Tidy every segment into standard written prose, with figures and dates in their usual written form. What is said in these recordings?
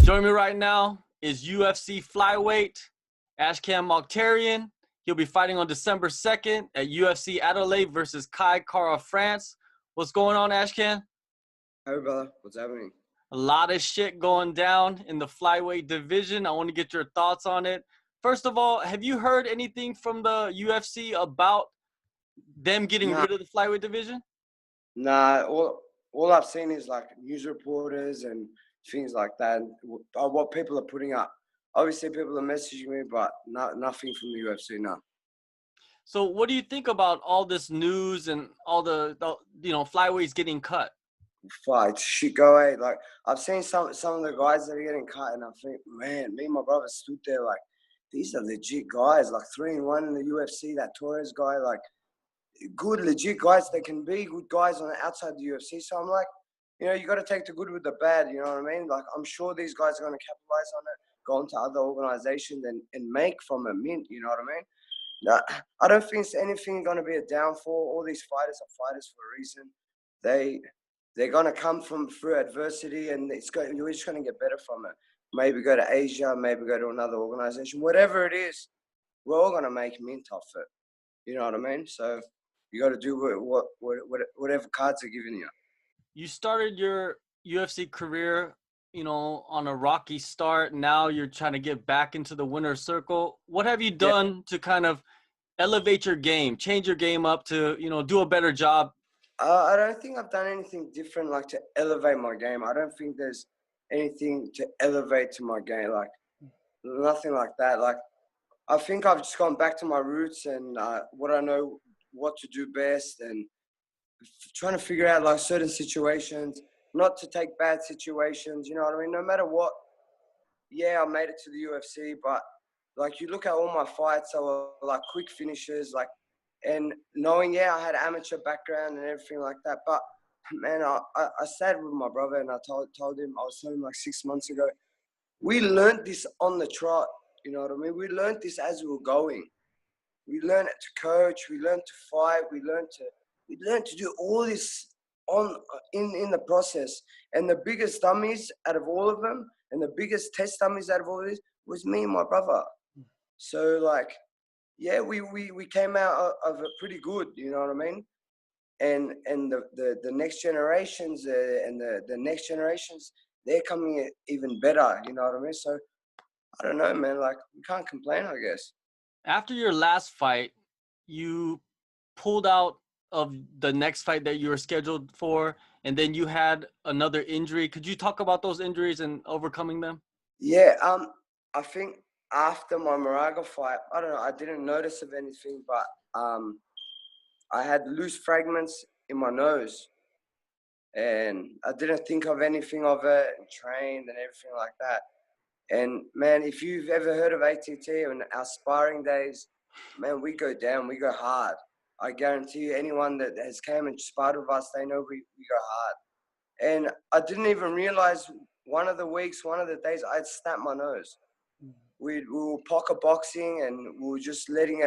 Joining me right now is UFC Flyweight, Ashkan Mokhtarian. He'll be fighting on December 2nd at UFC Adelaide versus KaraFrance. What's going on, Ashkan? Hey, brother. What's happening? A lot of shit going down in the flyweight division. I want to get your thoughts on it. First of all, have you heard anything from the UFC about them getting rid of the flyweight division? Nah, all I've seen is like news reporters and things like that. What people are putting up. Obviously, people are messaging me, but nothing from the UFC now. So what do you think about all this news and all the flyweights getting cut? Fight shit go away. Like I've seen some of the guys that are getting cut, and I think, man, me and my brother stood there like these are legit guys, like 3-1 in the UFC. That Torres guy, like good legit guys. They can be good guys on the outside the UFC. So I'm like, you got to take the good with the bad. You know what I mean? Like I'm sure these guys are going to capitalize on it, go into other organizations and make from a mint. You know what I mean? No, I don't think it's anything going to be a downfall. All these fighters are fighters for a reason. They're going to come through adversity, and you're just going to get better from it. Maybe go to Asia, maybe go to another organization. Whatever it is, we're all going to make mint off it. You know what I mean? So you got to do whatever cards are given you. You started your UFC career, on a rocky start. Now you're trying to get back into the winner's circle. What have you done to kind of elevate your game, change your game up to, do a better job? I don't think I've done anything different, like to elevate my game. I don't think there's anything to elevate to my game, like nothing like that. Like I think I've just gone back to my roots and what I know, what to do best, and trying to figure out like certain situations, not to take bad situations. You know what I mean? No matter what. Yeah, I made it to the UFC, but like you look at all my fights, they were like quick finishes, like. And knowing, I had amateur background and everything like that. But, man, I sat with my brother and I told him, I was telling him like 6 months ago, we learned this on the trot, you know what I mean? We learned this as we were going. We learned to coach, we learned to fight, we learned to do all this in the process. And the biggest dummies out of all of them, and the biggest test dummies out of all of this, was me and my brother. So, like, yeah, we came out of it pretty good, you know what I mean? And the next generations and the next generations, they're coming even better, you know what I mean? So I don't know, man. Like we can't complain, I guess. After your last fight, you pulled out of the next fight that you were scheduled for, and then you had another injury. Could you talk about those injuries and overcoming them? Yeah, I think after my Moraga fight, I don't know, I didn't notice of anything, but I had loose fragments in my nose, and I didn't think of anything of it, and trained and everything like that. And man, if you've ever heard of ATT and our sparring days, man, we go down, we go hard. I guarantee you, anyone that has came and sparred with us, they know we go hard. And I didn't even realize one of the days, I'd snapped my nose. We were pocket boxing and we were just letting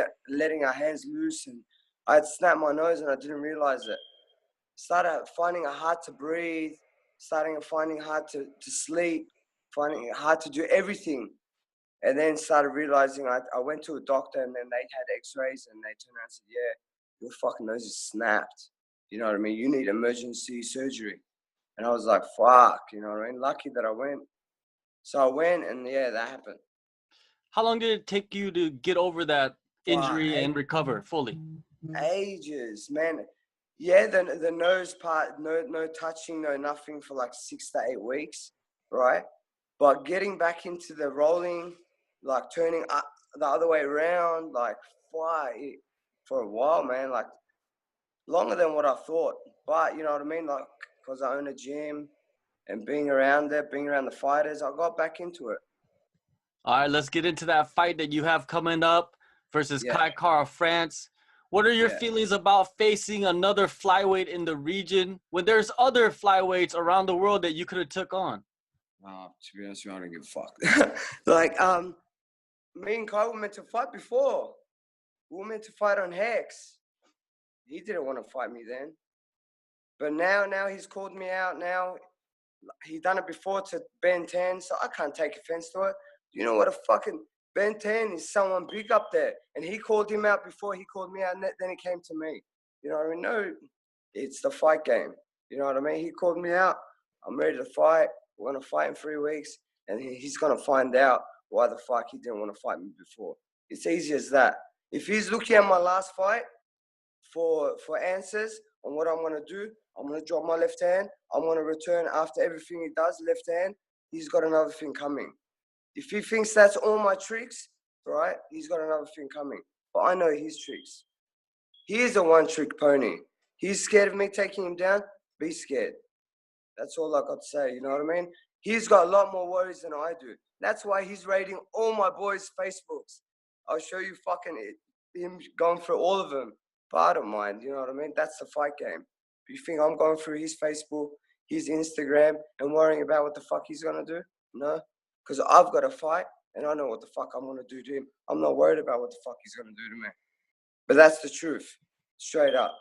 our hands loose, and I'd snapped my nose and I didn't realize it. Started finding it hard to breathe, finding it hard to sleep, finding it hard to do everything. And then started realizing I went to a doctor, and then they had x-rays and they turned around and said, yeah, your fucking nose is snapped. You know what I mean? You need emergency surgery. And I was like, fuck, you know what I mean? Lucky that I went. So I went, and that happened. How long did it take you to get over that injury and recover fully? Ages, man. Yeah, the nose part, no touching, no nothing for like 6 to 8 weeks, right? But getting back into the rolling, like turning up the other way around, like for a while, man, like longer than what I thought. But you know what I mean? Like, because I own a gym and being around the fighters, I got back into it. All right, let's get into that fight that you have coming up versus KaraFrance. What are your feelings about facing another flyweight in the region when there's other flyweights around the world that you could have took on? To be honest, I don't give a fuck. Like, me and Kai were meant to fight before. We were meant to fight on Hex. He didn't want to fight me then. But now he's called me out. Now He done it before to Ben 10, so I can't take offense to it. You know what a fucking Ben 10 is someone big up there. And he called him out before he called me out, and then he came to me. You know what I mean? No, it's the fight game. You know what I mean? He called me out. I'm ready to fight. We're going to fight in 3 weeks. And he's going to find out why the fuck he didn't want to fight me before. It's easy as that. If he's looking at my last fight for answers on what I'm going to do, I'm going to drop my left hand. I'm going to return after everything he does, left hand. He's got another thing coming. If he thinks that's all my tricks, right, he's got another thing coming. But I know his tricks. He is a one-trick pony. He's scared of me taking him down. Be scared. That's all I got to say, you know what I mean? He's got a lot more worries than I do. That's why he's raiding all my boys' Facebooks. I'll show you fucking him going through all of them. But I don't mind, you know what I mean? That's the fight game. If you think I'm going through his Facebook, his Instagram, and worrying about what the fuck he's going to do? No. Because I've got a fight, and I know what the fuck I'm going to do to him. I'm not worried about what the fuck he's going to do to me. But that's the truth. Straight up.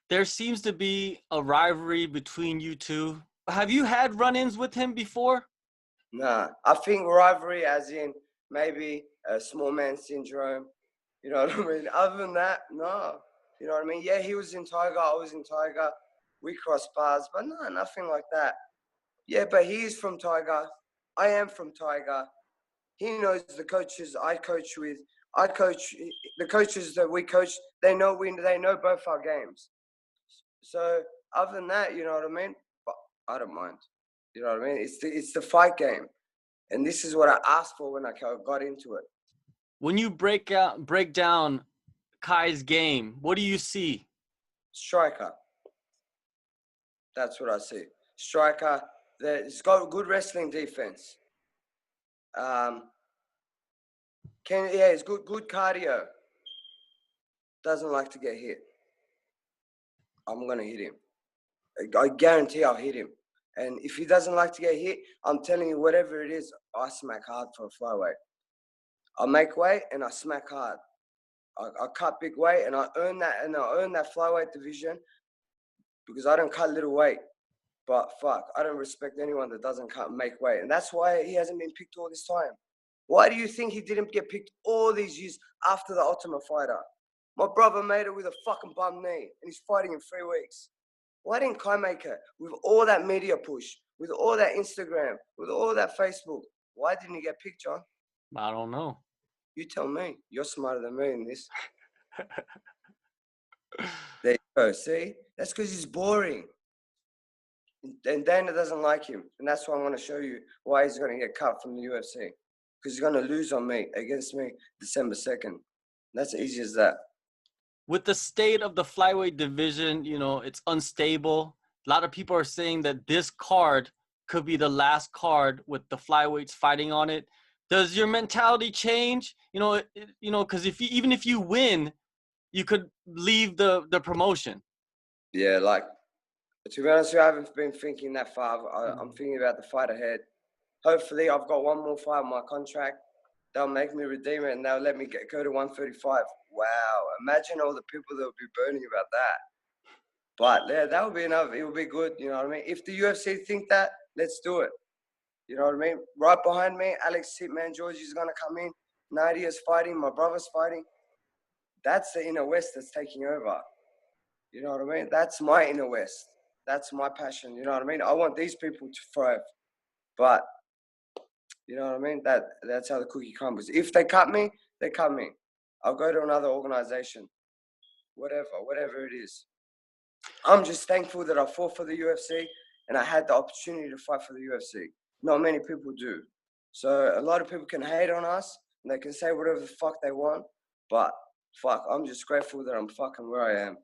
There seems to be a rivalry between you two. Have you had run-ins with him before? Nah. I think rivalry as in maybe a small man syndrome. You know what I mean? Other than that, no. You know what I mean? Yeah, he was in Tiger. I was in Tiger. We crossed paths. But no, nothing like that. Yeah, but he's from Tiger. I am from Tiger. He knows the coaches I coach with. I coach the coaches that we coach. They know both our games. So other than that, you know what I mean. But I don't mind. You know what I mean. It's the fight game, and this is what I asked for when I got into it. When you break down Kai's game, what do you see? Striker. That's what I see. Striker. He's got good wrestling defense. He's good cardio. Doesn't like to get hit. I'm gonna hit him. I guarantee I'll hit him. And if he doesn't like to get hit, I'm telling you, whatever it is, I smack hard for a flyweight. I make weight and I smack hard. I cut big weight and I earn that flyweight division because I don't cut little weight. But fuck, I don't respect anyone that doesn't make weight. And that's why he hasn't been picked all this time. Why do you think he didn't get picked all these years after the Ultimate Fighter? My brother made it with a fucking bum knee and he's fighting in 3 weeks. Why didn't Kai make it with all that media push, with all that Instagram, with all that Facebook? Why didn't he get picked, John? I don't know. You tell me. You're smarter than me in this. There you go. See? That's because he's boring. And Dana doesn't like him. And that's why I want to show you why he's going to get cut from the UFC. Because he's going to lose on me, against me, December 2nd. That's easy as that. With the state of the flyweight division, you know, it's unstable. A lot of people are saying that this card could be the last card with the flyweights fighting on it. Does your mentality change? Because even if you win, you could leave the promotion. Yeah, like, to be honest with you, I haven't been thinking that far. I'm thinking about the fight ahead. Hopefully, I've got one more fight on my contract. They'll make me redeem it and they'll let me go to 135. Wow. Imagine all the people that will be burning about that. But yeah, that would be enough. It would be good. You know what I mean? If the UFC think that, let's do it. You know what I mean? Right behind me, Alex Hitman George is going to come in. Nadia's fighting. My brother's fighting. That's the inner west that's taking over. You know what I mean? That's my inner west. That's my passion. You know what I mean? I want these people to thrive. But, you know what I mean? That's how the cookie crumbles. If they cut me, they cut me. I'll go to another organization. Whatever it is. I'm just thankful that I fought for the UFC and I had the opportunity to fight for the UFC. Not many people do. So a lot of people can hate on us and they can say whatever the fuck they want. But fuck, I'm just grateful that I'm fucking where I am.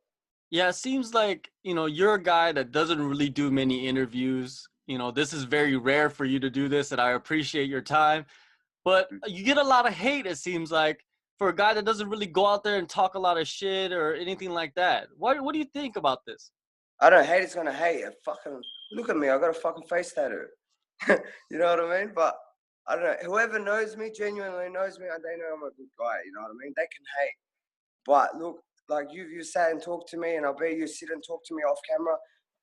Yeah, it seems like, you're a guy that doesn't really do many interviews. This is very rare for you to do this, and I appreciate your time. But you get a lot of hate, it seems like, for a guy that doesn't really go out there and talk a lot of shit or anything like that. What do you think about this? I don't hate it's gonna hate. Fucking look at me, I got a fucking face tattoo. You know what I mean? But I don't know. Whoever knows me, genuinely knows me, they know I'm a good guy. You know what I mean? They can hate. But look, like you sat and talked to me, and I bet you sit and talk to me off camera.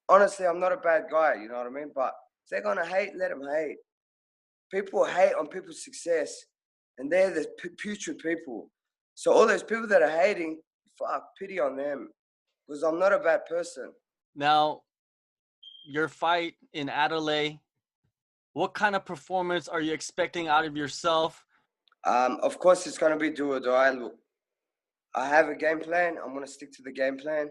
honestly, I'm not a bad guy, you know what I mean? But if they're going to hate, let them hate. People hate on people's success, and they're the putrid people. So all those people that are hating, fuck, pity on them, because I'm not a bad person. Now, your fight in Adelaide, what kind of performance are you expecting out of yourself? Of course, it's going to be do or die. Look, I have a game plan. I'm going to stick to the game plan.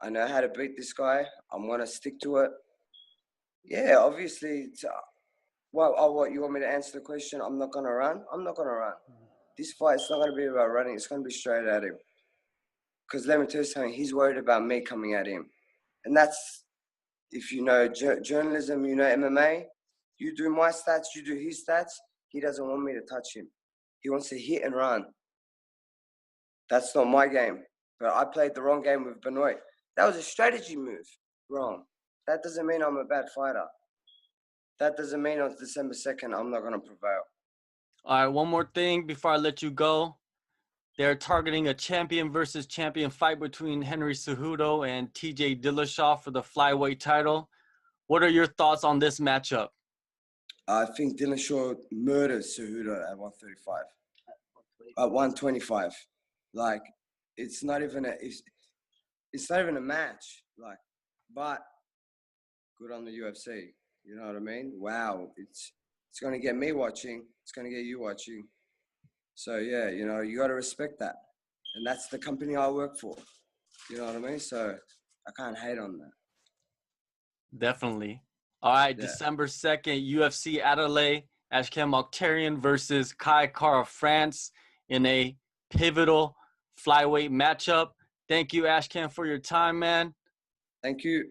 I know how to beat this guy. I'm going to stick to it. Yeah, obviously, what, you want me to answer the question? I'm not going to run? I'm not going to run. This fight's not going to be about running. It's going to be straight at him. Because let me tell you something, he's worried about me coming at him. And that's, if you know journalism, you know MMA, you do my stats, you do his stats, he doesn't want me to touch him. He wants to hit and run. That's not my game. But I played the wrong game with Benoit. That was a strategy move. Wrong. That doesn't mean I'm a bad fighter. That doesn't mean on December 2nd, I'm not going to prevail. All right, one more thing before I let you go. They're targeting a champion versus champion fight between Henry Cejudo and TJ Dillashaw for the flyweight title. What are your thoughts on this matchup? I think Dillashaw murders Cejudo at 135. At 125. Like, it's not even a match. Like, but good on the UFC. You know what I mean? Wow. It's going to get me watching. It's going to get you watching. So, yeah, you know, you got to respect that. And that's the company I work for. You know what I mean? So I can't hate on that. Definitely. All right, Yeah. December 2nd, UFC Adelaide, Ashkan Mokhtarian versus KaraFrance in a pivotal flyweight matchup. Thank you, Ashkan, for your time, man. Thank you.